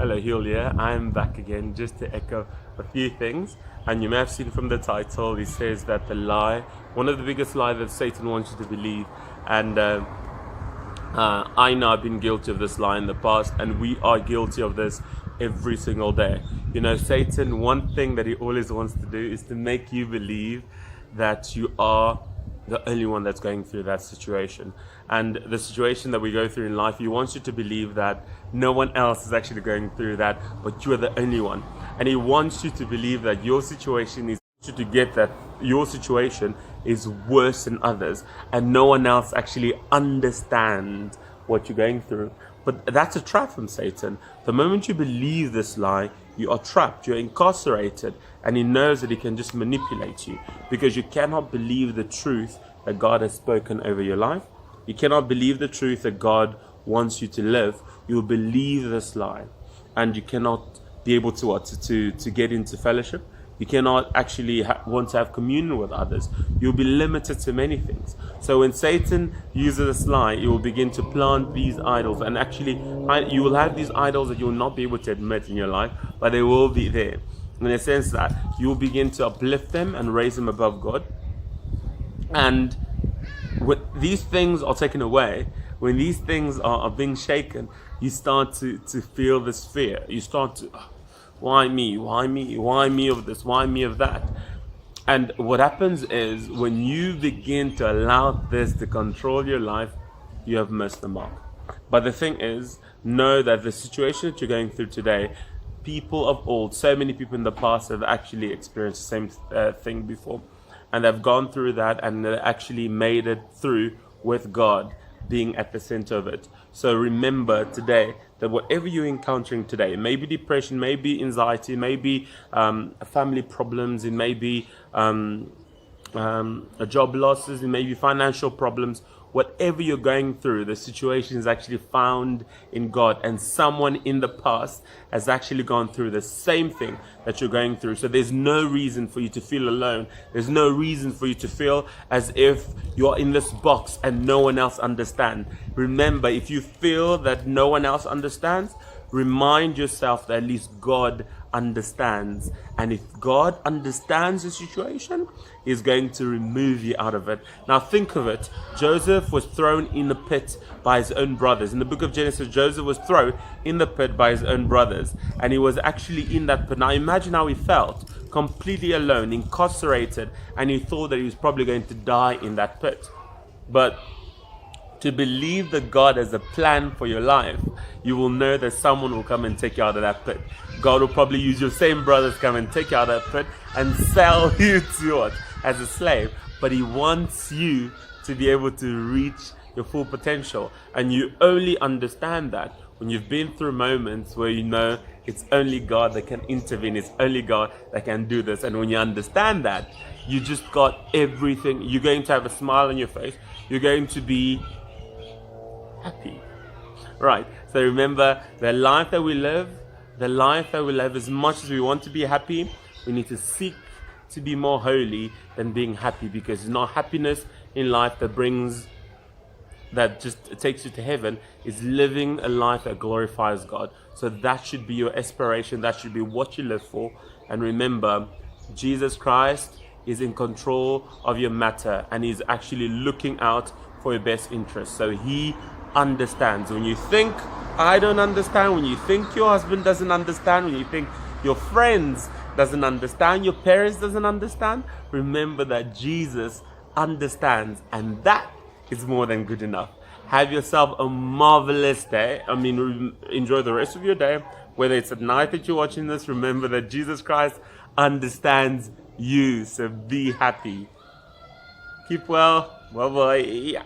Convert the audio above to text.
Hello, Julia. I'm back again just to echo a few things. And you may have seen from the title, it says that one of the biggest lies that Satan wants you to believe. And I know I've been guilty of this lie in the past, and we are guilty of this every single day. You know, Satan, one thing that he always wants to do is to make you believe that you are the only one that's going through that situation. And the situation that we go through in life, he wants you to believe that no one else is actually going through that, but you are the only one. And he wants you to believe that your situation is you to get that your situation is worse than others, and no one else actually understands what you're going through. But that's a trap from Satan. The moment you believe this lie, you are trapped, you're incarcerated, and he knows that he can just manipulate you because you cannot believe the truth that God has spoken over your life. You cannot believe the truth that God wants you to live. You will believe this lie, and you cannot be able to get into fellowship. You cannot actually want to have communion with others. You'll be limited to many things. So when Satan uses this lie, he will begin to plant these idols. And actually, you will have these idols that you will not be able to admit in your life, but they will be there. In the sense that you will begin to uplift them and raise them above God. And when these things are taken away, when these things are being shaken, you start to feel this fear. You start to... Why me? Why me? Why me of this? Why me of that? And what happens is when you begin to allow this to control your life, you have missed the mark. But the thing is, know that the situation that you're going through today, people of old, so many people in the past have actually experienced the same thing before. And they've gone through that and they actually made it through with God being at the center of it. So remember today that whatever you're encountering today, it may be depression, maybe anxiety, maybe family problems, it may be job losses, it may be financial problems. Whatever you're going through, the situation is actually found in God, and someone in the past has actually gone through the same thing that you're going through. So there's no reason for you to feel alone. There's no reason for you to feel as if you're in this box and no one else understands. Remember, if you feel that no one else understands, remind yourself that at least God understands. And if God understands the situation, He's going to remove you out of it. Now think of it. Joseph was thrown in the pit by his own brothers. In the book of Genesis, Joseph was thrown in the pit by his own brothers. And he was actually in that pit. Now imagine how he felt. Completely alone, incarcerated. And he thought that he was probably going to die in that pit. But to believe that God has a plan for your life, you will know that someone will come and take you out of that pit. God will probably use your same brothers to come and take you out of that pit and sell you to what? As a slave. But He wants you to be able to reach your full potential. And you only understand that when you've been through moments where you know it's only God that can intervene, it's only God that can do this. And when you understand that, you just got everything. You're going to have a smile on your face. You're going to be happy. Right. So remember, the life that we live, as much as we want to be happy, we need to seek to be more holy than being happy, because it's not happiness in life that just takes you to heaven. Is living a life that glorifies God. So that should be your aspiration. That should be what you live for. And remember, Jesus Christ is in control of your matter, and He's actually looking out for your best interest. So He understands. When you think I don't understand, when you think your husband doesn't understand, when you think your friends doesn't understand, your parents doesn't understand, remember that Jesus understands, and that is more than good enough. Have yourself a marvelous day. Enjoy the rest of your day. Whether it's at night that you're watching this, remember that Jesus Christ understands you. So be happy. Keep well. Bye bye. Yeah.